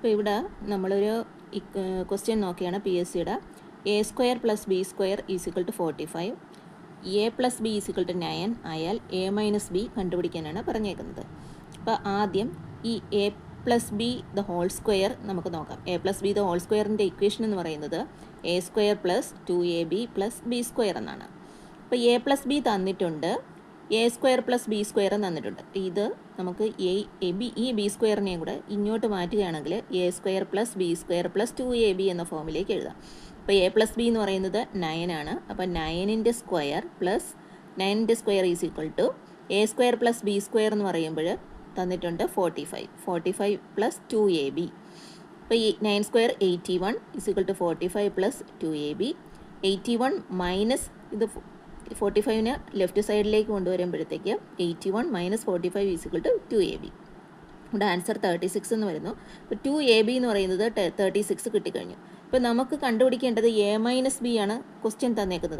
ഇപ്പോൾ ഇവിടെ നമ്മളൊരു ക്വസ്റ്റ്യൻ നോക്കിയാണ് PSCയുടെ A² + B² = 45, A + B = 9 ആയാൽ A - B കണ്ടുപിടിക്കാനാണ് പറഞ്ഞേക്കുന്നത്. അപ്പോൾ ആദ്യം ഈ A + B² നമുക്ക് നോക്കാം. A + B² ഇക്വേഷൻ എന്ന് പറയുന്നത് A² + 2AB + B² എന്നാണ്. അപ്പോൾ A + B തന്നിട്ടുണ്ട്, A² + B² തന്നിട്ടുണ്ട്. ഇത് നമുക്ക് ഈ B² കൂടെ ഇങ്ങോട്ട് മാറ്റുകയാണെങ്കിൽ A² + B² + 2AB എന്ന ഫോമിലേക്ക് എഴുതാം. അപ്പോൾ A + B എന്ന് പറയുന്നത് 9 ആണ്. അപ്പോൾ 9ൻ്റെ സ്ക്വയർ + 9ൻ്റെ സ്ക്വയർ = A² + B² എന്ന് പറയുമ്പോൾ തന്നിട്ടുണ്ട് 45 + 2AB. അപ്പോൾ ഈ 9² 81 = 45 + 2AB. 81 മൈനസ് ഇത് 45നെ ലെഫ്റ്റ് സൈഡിലേക്ക് കൊണ്ടുവരുമ്പോഴത്തേക്ക് 81 - 45 = 2AB. ഇവിടെ ആൻസർ 36 എന്ന് വരുന്നു. അപ്പോൾ 2AB എന്ന് പറയുന്നത് 36 കിട്ടിക്കഴിഞ്ഞു. ഇപ്പോൾ നമുക്ക് കണ്ടുപിടിക്കേണ്ടത് A - B ആണ് ക്വസ്റ്റ്യൻ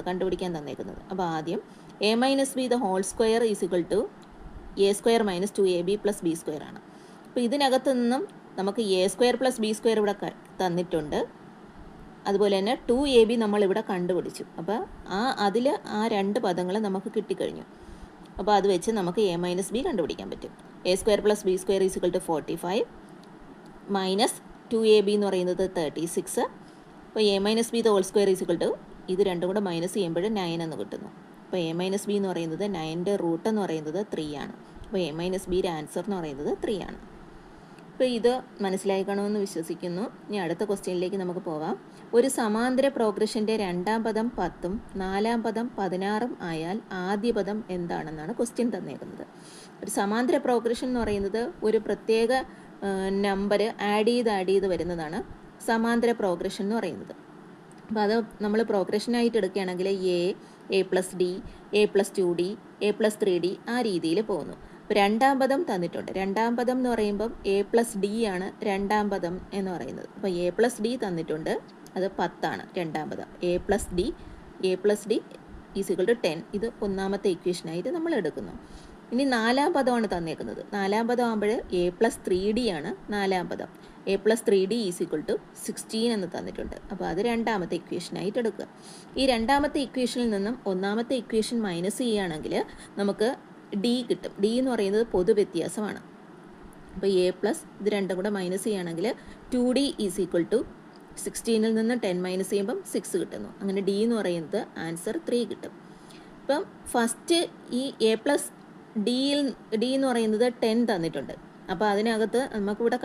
കണ്ടുപിടിക്കാൻ തന്നേക്കുന്നത്. അപ്പോൾ ആദ്യം A - B ² = A² - 2AB + B² ആണ്. അപ്പോൾ ഇതിനകത്ത് നിന്നും നമുക്ക് A² + B² ഇവിടെ തന്നിട്ടുണ്ട്. അതുപോലെ തന്നെ 2AB നമ്മളിവിടെ കണ്ടുപിടിച്ചു. അപ്പോൾ അതിൽ ആ രണ്ട് പദങ്ങൾ നമുക്ക് കിട്ടിക്കഴിഞ്ഞു. അപ്പോൾ അത് വെച്ച് നമുക്ക് A - B കണ്ടുപിടിക്കാൻ പറ്റും. A² + B² = 45 മൈനസ് 2AB എന്ന് പറയുന്നത് 36. അപ്പോൾ A - B ² ഇത് രണ്ടും കൂടെ മൈനസ് ചെയ്യുമ്പോൾ 9 എന്ന് കിട്ടുന്നു. അപ്പോൾ A - B എന്ന് പറയുന്നത് 9ൻ്റെ റൂട്ട് എന്ന് പറയുന്നത് 3 ആണ്. അപ്പോൾ A - Bയുടെ ആൻസർ എന്ന് പറയുന്നത് 3 ആണ്. അപ്പോൾ ഇത് മനസ്സിലായി കാണുമെന്ന് വിശ്വസിക്കുന്നു. ഇനി അടുത്ത ക്വസ്റ്റ്യനിലേക്ക് നമുക്ക് പോവാം. ഒരു സമാന്തര പ്രോഗ്രഷൻ്റെ രണ്ടാം പദം 10ഉം നാലാം പദം 16ഉം ആയാൽ ആദ്യ പദം എന്താണെന്നാണ് ക്വസ്റ്റ്യൻ തന്നേക്കുന്നത്. ഒരു സമാന്തര പ്രോഗ്രഷൻ എന്ന് പറയുന്നത് ഒരു പ്രത്യേക നമ്പർ ആഡ് ചെയ്ത് വരുന്നതാണ് സമാന്തര പ്രോഗ്രഷൻ എന്ന് പറയുന്നത്. അപ്പോൾ അത് നമ്മൾ പ്രോഗ്രഷനായിട്ട് എടുക്കുകയാണെങ്കിൽ A + D, A + 2D, A + 3D ആ രീതിയിൽ പോകുന്നു. ഇപ്പോൾ രണ്ടാം പദം തന്നിട്ടുണ്ട്. രണ്ടാം പദം എന്ന് പറയുമ്പം A + D ആണ് രണ്ടാം പദം എന്ന് പറയുന്നത്. അപ്പോൾ A + D തന്നിട്ടുണ്ട്, അത് 10 ആണ് രണ്ടാം പദം. A + D = 10. ഇത് ഒന്നാമത്തെ ഇക്വേഷനായിട്ട് നമ്മൾ എടുക്കുന്നു. ഇനി നാലാം പദമാണ് തന്നേക്കുന്നത്. നാലാം പദം ആകുമ്പോൾ A + 3D ആണ് നാലാം പദം. A + 3D = 16 എന്ന് തന്നിട്ടുണ്ട്. അപ്പോൾ അത് രണ്ടാമത്തെ ഇക്വേഷനായിട്ട് എടുക്കുക. ഈ രണ്ടാമത്തെ ഇക്വേഷനിൽ നിന്നും ഒന്നാമത്തെ ഇക്വേഷൻ മൈനസ് ചെയ്യുകയാണെങ്കിൽ നമുക്ക് D കിട്ടും. D എന്ന് പറയുന്നത് പൊതുവ്യത്യാസമാണ്. അപ്പോൾ A + ഇത് രണ്ടും കൂടെ മൈനസ് ചെയ്യുകയാണെങ്കിൽ 2D = 16ൽ നിന്ന് 10 മൈനസ് ചെയ്യുമ്പം 6 കിട്ടുന്നു. അങ്ങനെ D എന്ന് പറയുന്നത് ആൻസർ 3 കിട്ടും. ഇപ്പം ഫസ്റ്റ് ഈ A + D എന്ന് പറയുന്നത് 10 തന്നിട്ടുണ്ട്. അപ്പോൾ അതിനകത്ത് നമുക്കിവിടെ